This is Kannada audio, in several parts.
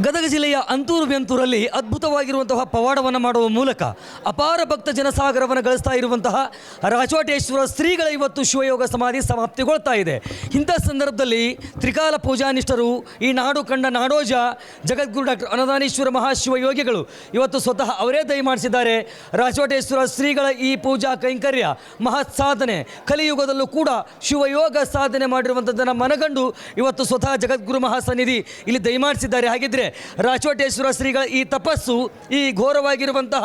ಗದಗ ಜಿಲ್ಲೆಯ ಅಂತೂರು ಬೆಂತೂರಲ್ಲಿ ಅದ್ಭುತವಾಗಿರುವಂತಹ ಪವಾಡವನ್ನು ಮಾಡುವ ಮೂಲಕ ಅಪಾರ ಭಕ್ತ ಜನಸಾಗರವನ್ನು ಗಳಿಸ್ತಾ ಇರುವಂತಹ ರಾಚೋಟೇಶ್ವರ ಶ್ರೀಗಳ ಇವತ್ತು ಶಿವಯೋಗ ಸಮಾಧಿ ಸಮಾಪ್ತಿಗೊಳ್ತಾ ಇದೆ. ಇಂಥ ಸಂದರ್ಭದಲ್ಲಿ ತ್ರಿಕಾಲ ಪೂಜಾನಿಷ್ಠರು, ಈ ನಾಡು ಕಂಡ ನಾಡೋಜ ಜಗದ್ಗುರು ಡಾಕ್ಟರ್ ಅನುದಾನೇಶ್ವರ ಮಹಾಶಿವಯೋಗಿಗಳು ಇವತ್ತು ಸ್ವತಃ ಅವರೇ ದಯಮಾಡಿಸಿದ್ದಾರೆ. ರಾಚೋಟೇಶ್ವರ ಶ್ರೀಗಳ ಈ ಪೂಜಾ ಕೈಂಕರ್ಯ ಮಹತ್ ಸಾಧನೆ, ಕಲಿಯುಗದಲ್ಲೂ ಕೂಡ ಶಿವಯೋಗ ಸಾಧನೆ ಮಾಡಿರುವಂಥದ್ದನ್ನು ಮನಗಂಡು ಇವತ್ತು ಸ್ವತಃ ಜಗದ್ಗುರು ಮಹಾಸನ್ನಿಧಿ ಇಲ್ಲಿ ದಯಮಾಡಿಸಿದ್ದಾರೆ. ಹಾಗಿದ್ರೆ ರಾಚೋಟೇಶ್ವರ ಶ್ರೀಗಳ ಈ ತಪಸ್ಸು, ಈ ಘೋರವಾಗಿರುವಂತಹ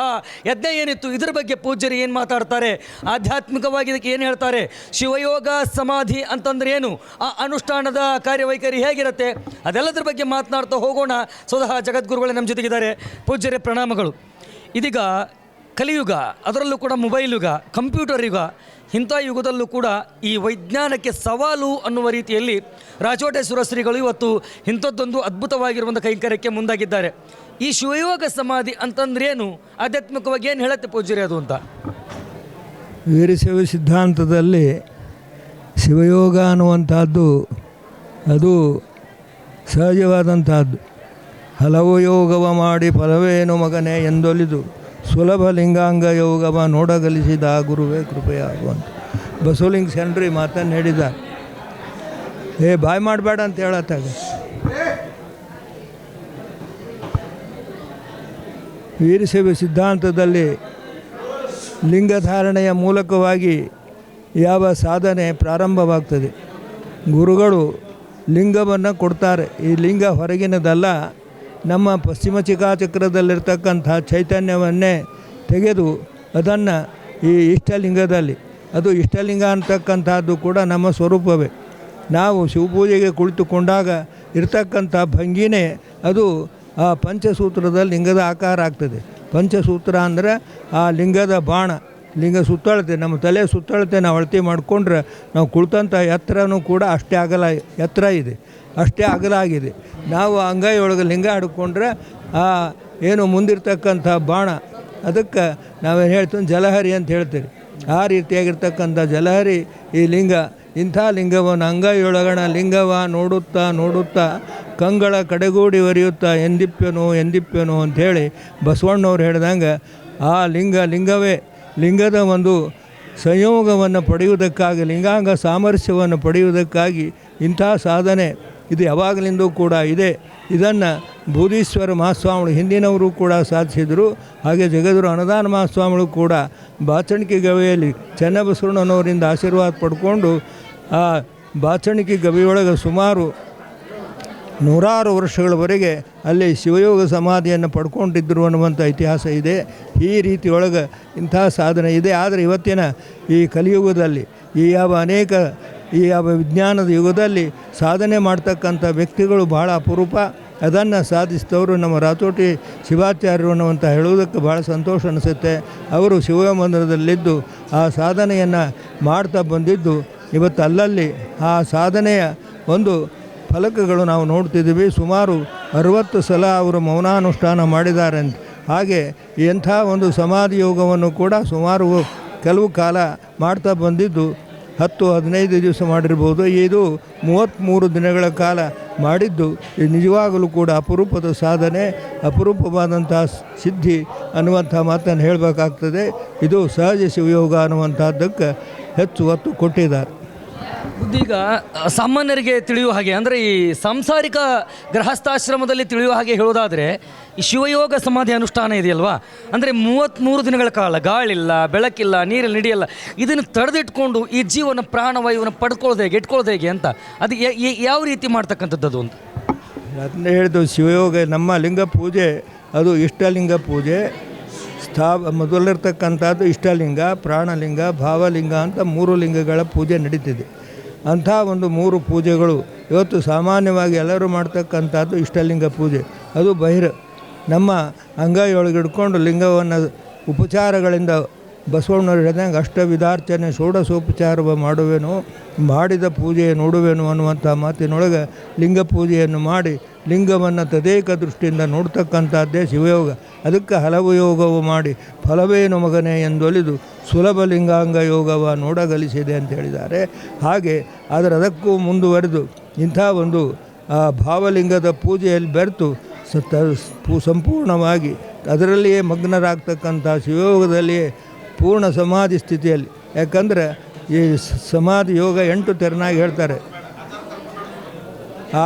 ಯಜ್ಞ ಏನಿತ್ತು, ಇದರ ಬಗ್ಗೆ ಪೂಜ್ಯರು ಏನು ಮಾತಾಡ್ತಾರೆ, ಆಧ್ಯಾತ್ಮಿಕವಾಗಿ ಇದಕ್ಕೆ ಏನು ಹೇಳ್ತಾರೆ, ಶಿವಯೋಗ ಸಮಾಧಿ ಅಂತಂದ್ರೆ ಏನು, ಆ ಅನುಷ್ಠಾನದ ಕಾರ್ಯವೈಖರಿ ಹೇಗಿರುತ್ತೆ, ಅದೆಲ್ಲದರ ಬಗ್ಗೆ ಮಾತನಾಡ್ತಾ ಹೋಗೋಣ. ಸ್ವತಃ ಜಗದ್ಗುರುಗಳೇ ನಮ್ಮ ಜೊತೆಗಿದ್ದಾರೆ. ಪೂಜ್ಯರೇ ಪ್ರಣಾಮಗಳು. ಇದೀಗ ಕಲಿಯುಗ, ಅದರಲ್ಲೂ ಕೂಡ ಮೊಬೈಲ್ ಯುಗ, ಕಂಪ್ಯೂಟರ್ ಯುಗ, ಇಂಥ ಯುಗದಲ್ಲೂ ಕೂಡ ಈ ವೈಜ್ಞಾನಕ್ಕೆ ಸವಾಲು ಅನ್ನುವ ರೀತಿಯಲ್ಲಿ ರಾಚೋಟೇಶ್ವರ ಶ್ರೀಗಳು ಇವತ್ತು ಇಂಥದ್ದೊಂದು ಅದ್ಭುತವಾಗಿರುವಂಥ ಕೈಂಕರ್ಯಕ್ಕೆ ಮುಂದಾಗಿದ್ದಾರೆ. ಈ ಶಿವಯೋಗ ಸಮಾಧಿ ಅಂತಂದ್ರೇನು, ಆಧ್ಯಾತ್ಮಿಕವಾಗಿ ಏನು ಹೇಳುತ್ತೆ ಪೂಜ್ಯರೇ ಅದು ಅಂತ? ವೀರಶೈವ ಸಿದ್ಧಾಂತದಲ್ಲಿ ಶಿವಯೋಗ ಅನ್ನುವಂಥದ್ದು ಅದು ಸಹಜವಾದಂಥದ್ದು. ಹಲವು ಯೋಗವ ಮಾಡಿ ಫಲವೇನು ಮಗನೇ ಎಂದೊಲಿದು ಸುಲಭ ಲಿಂಗಾಂಗ ಯೋಗವ ನೋಡಗಲಿಸಿದ ಗುರುವೇ ಕೃಪೆಯಾಗುವಂತ ಬಸವಲಿಂಗ ಶರಣರು ಈ ಮಾತನ್ನು ಹೇಳಿದ. ಬಾಯ್ ಮಾಡಬೇಡ ಅಂತ ಹೇಳತ್ತಾಗ. ವೀರಶೈವ ಸಿದ್ಧಾಂತದಲ್ಲಿ ಲಿಂಗಧಾರಣೆಯ ಮೂಲಕವಾಗಿ ಯಾವ ಸಾಧನೆ ಪ್ರಾರಂಭವಾಗ್ತದೆ, ಗುರುಗಳು ಲಿಂಗವನ್ನು ಕೊಡ್ತಾರೆ. ಈ ಲಿಂಗ ಹೊರಗಿನದಲ್ಲ, ನಮ್ಮ ಪಶ್ಚಿಮ ಚಿಕಾಚಕ್ರದಲ್ಲಿರ್ತಕ್ಕಂಥ ಚೈತನ್ಯವನ್ನೇ ತೆಗೆದು ಅದನ್ನು ಈ ಇಷ್ಟಲಿಂಗದಲ್ಲಿ, ಅದು ಇಷ್ಟಲಿಂಗ ಅಂತಕ್ಕಂಥದ್ದು ಕೂಡ ನಮ್ಮ ಸ್ವರೂಪವೇ. ನಾವು ಶಿವಪೂಜೆಗೆ ಕುಳಿತುಕೊಂಡಾಗ ಇರ್ತಕ್ಕಂಥ ಭಂಗಿನೇ ಅದು ಆ ಪಂಚಸೂತ್ರದ ಲಿಂಗದ ಆಕಾರ ಆಗ್ತದೆ. ಪಂಚಸೂತ್ರ ಅಂದರೆ ಆ ಲಿಂಗದ ಬಾಣ, ಲಿಂಗ ಸುತ್ತಳತೆ, ನಮ್ಮ ತಲೆ ಸುತ್ತಳತೆ ನಾವು ಅಳತೆ ಮಾಡಿಕೊಂಡ್ರೆ ನಾವು ಕುಳಿತಂಥ ಎತ್ತರನೂ ಕೂಡ ಅಷ್ಟೇ ಎತ್ತರ ಇದೆ, ಅಷ್ಟೇ ಅಗಲ ಆಗಿದೆ. ನಾವು ಅಂಗೈಯೊಳಗೆ ಲಿಂಗ ಹಿಡ್ಕೊಂಡ್ರೆ ಆ ಏನು ಮುಂದಿರ್ತಕ್ಕಂಥ ಬಾಣ, ಅದಕ್ಕೆ ನಾವೇನು ಹೇಳ್ತೀವಿ ಜಲಹರಿ ಅಂತ ಹೇಳ್ತೀವಿ. ಆ ರೀತಿಯಾಗಿರ್ತಕ್ಕಂಥ ಜಲಹರಿ ಈ ಲಿಂಗ. ಇಂಥ ಲಿಂಗವನ್ನು ಅಂಗೈಯೊಳಗಣ ಲಿಂಗವ ನೋಡುತ್ತಾ ನೋಡುತ್ತಾ ಕಂಗಳ ಕಡೆಗೂಡಿ ಒರೆಯುತ್ತಾ ಎಂದಿಪ್ಪೆನೋ ಅಂಥೇಳಿ ಬಸವಣ್ಣವ್ರು ಹೇಳ್ದಂಗೆ ಆ ಲಿಂಗವೇ ಲಿಂಗದ ಒಂದು ಸಂಯೋಗವನ್ನು ಪಡೆಯುವುದಕ್ಕಾಗಿ, ಲಿಂಗಾಂಗ ಸಾಮರಸ್ಯವನ್ನು ಪಡೆಯುವುದಕ್ಕಾಗಿ ಇಂಥ ಸಾಧನೆ ಇದು ಯಾವಾಗಲಿಂದೂ ಕೂಡ ಇದೆ. ಇದನ್ನು ಬೂದೀಶ್ವರ ಮಹಾಸ್ವಾಮಿಗಳು ಹಿಂದಿನವರು ಕೂಡ ಸಾಧಿಸಿದರು. ಹಾಗೆ ಜಗದ್ಗುರು ಅನುದಾನ ಮಹಾಸ್ವಾಮಿಗಳು ಕೂಡ ಬಾಚಣಿಕೆ ಗವಿಯಲ್ಲಿ ಚೆನ್ನಬಸವಣ್ಣನವರಿಂದ ಆಶೀರ್ವಾದ ಪಡ್ಕೊಂಡು ಆ ಬಾಚಣಿಕೆ ಗವಿಯೊಳಗೆ ಸುಮಾರು 100 ವರ್ಷಗಳವರೆಗೆ ಅಲ್ಲಿ ಶಿವಯೋಗ ಸಮಾಧಿಯನ್ನು ಪಡ್ಕೊಂಡಿದ್ದರು ಅನ್ನುವಂಥ ಇತಿಹಾಸ ಇದೆ. ಈ ರೀತಿಯೊಳಗೆ ಇಂಥ ಸಾಧನೆ ಇದೆ. ಆದರೆ ಇವತ್ತಿನ ಈ ಕಲಿಯುಗದಲ್ಲಿ ಈ ಯಾವ ವಿಜ್ಞಾನದ ಯುಗದಲ್ಲಿ ಸಾಧನೆ ಮಾಡ್ತಕ್ಕಂಥ ವ್ಯಕ್ತಿಗಳು ಬಹಳ ಅಪರೂಪ. ಅದನ್ನು ಸಾಧಿಸಿದವರು ನಮ್ಮ ರಾಚೋಟಿ ಶಿವಾಚಾರ್ಯರು ಅನ್ನುವಂಥ ಹೇಳುವುದಕ್ಕೆ ಭಾಳ ಸಂತೋಷ ಅನಿಸುತ್ತೆ. ಅವರು ಶಿವ ಮಂದಿರದಲ್ಲಿದ್ದು ಆ ಸಾಧನೆಯನ್ನು ಮಾಡ್ತಾ ಬಂದಿದ್ದು ಇವತ್ತು ಅಲ್ಲಲ್ಲಿ ಆ ಸಾಧನೆಯ ಒಂದು ಫಲಕಗಳು ನಾವು ನೋಡ್ತಿದ್ದೀವಿ. ಸುಮಾರು 60 ಸಲ ಅವರು ಮೌನಾನುಷ್ಠಾನ ಮಾಡಿದ್ದಾರೆ ಅಂತ. ಹಾಗೆ ಎಂಥ ಒಂದು ಸಮಾಧಿ ಯೋಗವನ್ನು ಕೂಡ ಸುಮಾರು ಕೆಲವು ಕಾಲ ಮಾಡ್ತಾ ಬಂದಿದ್ದು 10-15 ದಿವಸ ಮಾಡಿರ್ಬೋದು. ಇದು 33 ದಿನಗಳ ಕಾಲ ಮಾಡಿದ್ದು ನಿಜವಾಗಲೂ ಕೂಡ ಅಪರೂಪದ ಸಾಧನೆ, ಅಪರೂಪವಾದಂಥ ಸಿದ್ಧಿ ಅನ್ನುವಂಥ ಮಾತನ್ನು ಹೇಳಬೇಕಾಗ್ತದೆ. ಇದು ಸಹಜ ಶಿವಯೋಗ ಅನ್ನುವಂಥದ್ದಕ್ಕೆ ಹೆಚ್ಚು ಒತ್ತು ಕೊಟ್ಟಿದ್ದಾರೆ. ಈಗ ಸಾಮಾನ್ಯರಿಗೆ ತಿಳಿಯುವ ಹಾಗೆ, ಅಂದರೆ ಈ ಸಾಂಸಾರಿಕ ಗೃಹಸ್ಥಾಶ್ರಮದಲ್ಲಿ ತಿಳಿಯುವ ಹಾಗೆ ಹೇಳೋದಾದರೆ, ಈ ಶಿವಯೋಗ ಸಮಾಧಿ ಅನುಷ್ಠಾನ ಇದೆಯಲ್ವಾ, ಅಂದರೆ 33 ದಿನಗಳ ಕಾಲ ಗಾಳಿಲ್ಲ, ಬೆಳಕಿಲ್ಲ, ನೀರಲ್ಲಿ ನಡೆಯಲ್ಲ, ಇದನ್ನು ತಡೆದಿಟ್ಕೊಂಡು ಈ ಜೀವನ ಪ್ರಾಣವಾಯುವನ್ನು ಪಡ್ಕೊಳ್ಳೋದು ಹೇಗೆ, ಇಟ್ಕೊಳ್ಳೋದು ಹೇಗೆ ಅಂತ, ಅದು ಯಾವ ರೀತಿ ಮಾಡ್ತಕ್ಕಂಥದ್ದು ಅಂತ ಅದನ್ನೇ ಹೇಳಿದ್ದು. ಶಿವಯೋಗ ನಮ್ಮ ಲಿಂಗ ಪೂಜೆ ಅದು ಇಷ್ಟಲಿಂಗ ಪೂಜೆ. ಮೊದಲಿರ್ತಕ್ಕಂಥದ್ದು ಇಷ್ಟಲಿಂಗ, ಪ್ರಾಣಲಿಂಗ, ಭಾವಲಿಂಗ ಅಂತ 3 ಲಿಂಗಗಳ ಪೂಜೆ ನಡೀತಿದೆ. ಅಂಥ ಒಂದು 3 ಪೂಜೆಗಳು ಇವತ್ತು ಸಾಮಾನ್ಯವಾಗಿ ಎಲ್ಲರೂ ಮಾಡ್ತಕ್ಕಂಥದ್ದು ಇಷ್ಟಲಿಂಗ ಪೂಜೆ. ಅದು ನಮ್ಮ ಅಂಗೈಯೊಳಗೆ ಹಿಡ್ಕೊಂಡು ಲಿಂಗವನ್ನು ಉಪಚಾರಗಳಿಂದ ಬಸವಣ್ಣವ್ರು ಹೇಳಿದಂಗೆ ಅಷ್ಟವಿಧಾರ್ಚನೆ ಷೋಡಶೋಪಚಾರವ ಮಾಡುವೆನು, ಮಾಡಿದ ಪೂಜೆ ನೋಡುವೆನು ಅನ್ನುವಂಥ ಮಾತಿನೊಳಗೆ ಲಿಂಗ ಪೂಜೆಯನ್ನು ಮಾಡಿ ಲಿಂಗವನ್ನು ತದೇಕ ದೃಷ್ಟಿಯಿಂದ ನೋಡ್ತಕ್ಕಂಥದ್ದೇ ಶಿವಯೋಗ. ಅದಕ್ಕೆ ಹಲವು ಯೋಗವು ಮಾಡಿ ಫಲವೇನು ಮಗನೇ ಎಂದೊಲಿದು ಸುಲಭ ಲಿಂಗಾಂಗ ಯೋಗವ ನೋಡಗಲಿಸಿದೆ ಅಂತ ಹೇಳಿದ್ದಾರೆ. ಹಾಗೆ ಆದರೆ ಅದಕ್ಕೂ ಮುಂದುವರೆದು ಇಂಥ ಒಂದು ಭಾವಲಿಂಗದ ಪೂಜೆಯಲ್ಲಿ ಬೆರೆತು ಸಂಪೂರ್ಣವಾಗಿ ಅದರಲ್ಲಿಯೇ ಮಗ್ನರಾಗ್ತಕ್ಕಂಥ ಶಿವಯೋಗದಲ್ಲಿಯೇ ಪೂರ್ಣ ಸಮಾಧಿ ಸ್ಥಿತಿಯಲ್ಲಿ. ಯಾಕಂದರೆ ಈ ಸಮಾಧಿ ಯೋಗ 8 ತೆರನಾಗಿ ಹೇಳ್ತಾರೆ.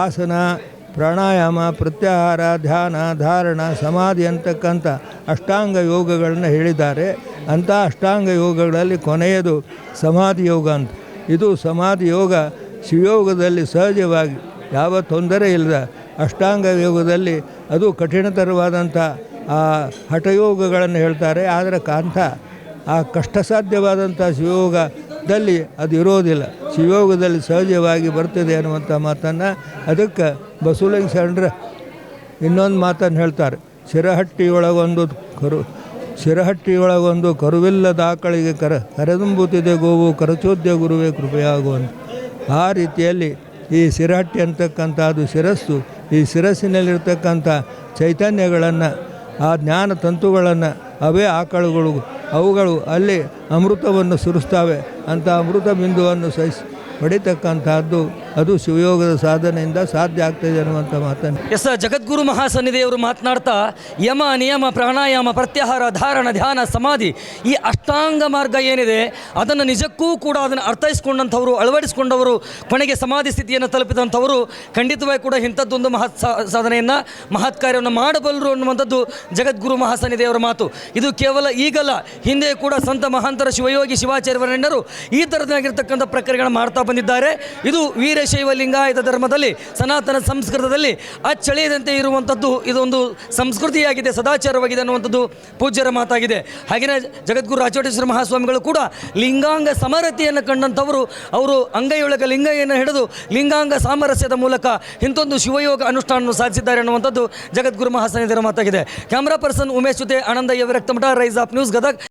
ಆಸನ, ಪ್ರಾಣಾಯಾಮ, ಪ್ರತ್ಯಾಹಾರ, ಧ್ಯಾನ, ಧಾರಣ, ಸಮಾಧಿ ಅಂತಕ್ಕಂಥ ಅಷ್ಟಾಂಗ ಯೋಗಗಳನ್ನ ಹೇಳಿದ್ದಾರೆ. ಅಂಥ ಅಷ್ಟಾಂಗ ಯೋಗಗಳಲ್ಲಿ ಕೊನೆಯದು ಸಮಾಧಿ ಯೋಗ ಅಂತ. ಇದು ಸಮಾಧಿ ಯೋಗ ಶಿವಯೋಗದಲ್ಲಿ ಸಹಜವಾಗಿ ಯಾವ ತೊಂದರೆ ಇಲ್ಲದ ಅಷ್ಟಾಂಗ ಯೋಗದಲ್ಲಿ ಅದು ಕಠಿಣತರವಾದಂಥ ಆ ಹಠಯೋಗಗಳನ್ನು ಹೇಳ್ತಾರೆ. ಆದರೆ ಆ ಕಷ್ಟಸಾಧ್ಯವಾದಂಥ ಶಿವಯೋಗದಲ್ಲಿ ಅದು ಇರೋದಿಲ್ಲ, ಶಿವಯೋಗದಲ್ಲಿ ಸಹಜವಾಗಿ ಬರ್ತದೆ ಅನ್ನುವಂಥ ಮಾತನ್ನು ಅದಕ್ಕೆ ಬಸವಲಿಂಗ ಶರಣರ ಇನ್ನೊಂದು ಮಾತನ್ನು ಹೇಳ್ತಾರೆ. ಶಿರಹಟ್ಟಿಯೊಳಗೊಂದು ಕರುವಿಲ್ಲದ ಆಕಳಿಗೆ ಕರೆದುಂಬುತ್ತಿದೆ ಗೋವು ಕರಚೋದ್ಯ ಗುರುವೇ ಕೃಪೆಯಾಗುವಂತ. ಆ ರೀತಿಯಲ್ಲಿ ಈ ಶಿರಹಟ್ಟಿ ಅಂತಕ್ಕಂಥದ್ದು ಶಿರಸ್ಸು, ಈ ಶಿರಸ್ಸಿನಲ್ಲಿರ್ತಕ್ಕಂಥ ಚೈತನ್ಯಗಳನ್ನು, ಆ ಜ್ಞಾನ ತಂತುಗಳನ್ನು, ಅವೇ ಆಕಳುಗಳು, ಅವುಗಳು ಅಲ್ಲಿ ಅಮೃತವನ್ನು ಸುರಿಸ್ತವೆ. ಅಂಥ ಅಮೃತ ಬಿಂದುವನ್ನು ಪಡಿತಕ್ಕಂಥದ್ದು ಅದು ಶಿವಯೋಗದ ಸಾಧನೆಯಿಂದ ಸಾಧ್ಯ ಆಗ್ತದೆ ಅನ್ನುವಂಥ ಮಾತನ್ನು ಜಗದ್ಗುರು ಮಹಾಸನ್ನಿಧಿಯವರು ಮಾತನಾಡ್ತಾ ಯಮ, ನಿಯಮ, ಪ್ರಾಣಾಯಾಮ, ಪ್ರತ್ಯಾಹಾರ, ಧಾರಣ, ಧ್ಯಾನ, ಸಮಾಧಿ ಈ ಅಷ್ಟಾಂಗ ಮಾರ್ಗ ಏನಿದೆ ಅದನ್ನು ನಿಜಕ್ಕೂ ಕೂಡ ಅದನ್ನು ಅರ್ಥೈಸ್ಕೊಂಡಂಥವರು, ಅಳವಡಿಸಿಕೊಂಡವರು, ಕೊನೆಗೆ ಸಮಾಧಿ ಸ್ಥಿತಿಯನ್ನು ತಲುಪಿದಂಥವರು ಖಂಡಿತವಾಗಿ ಕೂಡ ಇಂಥದ್ದೊಂದು ಸಾಧನೆಯನ್ನು, ಮಹತ್ ಕಾರ್ಯವನ್ನು ಮಾಡಬಲ್ಲರು ಅನ್ನುವಂಥದ್ದು ಜಗದ್ಗುರು ಮಹಾಸನ್ನಿಧಿಯವರ ಮಾತು. ಇದು ಕೇವಲ ಈಗಲ್ಲ, ಹಿಂದೆ ಕೂಡ ಸಂತ ಮಹಾಂತರ ಶಿವಯೋಗಿ ಶಿವಾಚಾರ್ಯವರೆಣ್ಣರು ಈ ಥರದಾಗಿರ್ತಕ್ಕಂಥ ಪ್ರಕ್ರಿಯೆಗಳನ್ನು ಮಾಡ್ತಾ ಬಂದಿದ್ದಾರೆ. ಇದು ವೀರಶೈವ ಲಿಂಗಾಯತ ಧರ್ಮದಲ್ಲಿ, ಸನಾತನ ಸಂಸ್ಕೃತದಲ್ಲಿ ಅಚ್ಚಳಿಯದಂತೆ ಇರುವಂಥದ್ದು ಇದೊಂದು ಸಂಸ್ಕೃತಿಯಾಗಿದೆ, ಸದಾಚಾರವಾಗಿದೆ ಅನ್ನುವಂಥದ್ದು ಪೂಜ್ಯರ ಮಾತಾಗಿದೆ. ಹಾಗೆಯೇ ಜಗದ್ಗುರು ರಾಚೋಟೇಶ್ವರ ಮಹಾಸ್ವಾಮಿಗಳು ಕೂಡ ಲಿಂಗಾಂಗ ಸಮರತೆಯನ್ನು ಕಂಡಂಥವರು. ಅವರು ಅಂಗೈಯೊಳಗೆ ಲಿಂಗಯನ್ನು ಹಿಡಿದು ಲಿಂಗಾಂಗ ಸಾಮರಸ್ಯದ ಮೂಲಕ ಇಂಥೊಂದು ಶಿವಯೋಗ ಅನುಷ್ಠಾನವನ್ನು ಸಾಧಿಸಿದ್ದಾರೆ ಅನ್ನುವಂಥದ್ದು ಜಗದ್ಗುರು ಮಹಾಸನ್ನಿಧಿಯವರ ಮಾತಾಗಿದೆ. ಕ್ಯಾಮ್ರಾ ಪರ್ಸನ್ ಉಮೇಶ್ ಜೊತೆ Anandayya, Viraktamath, rise of news, Gadag.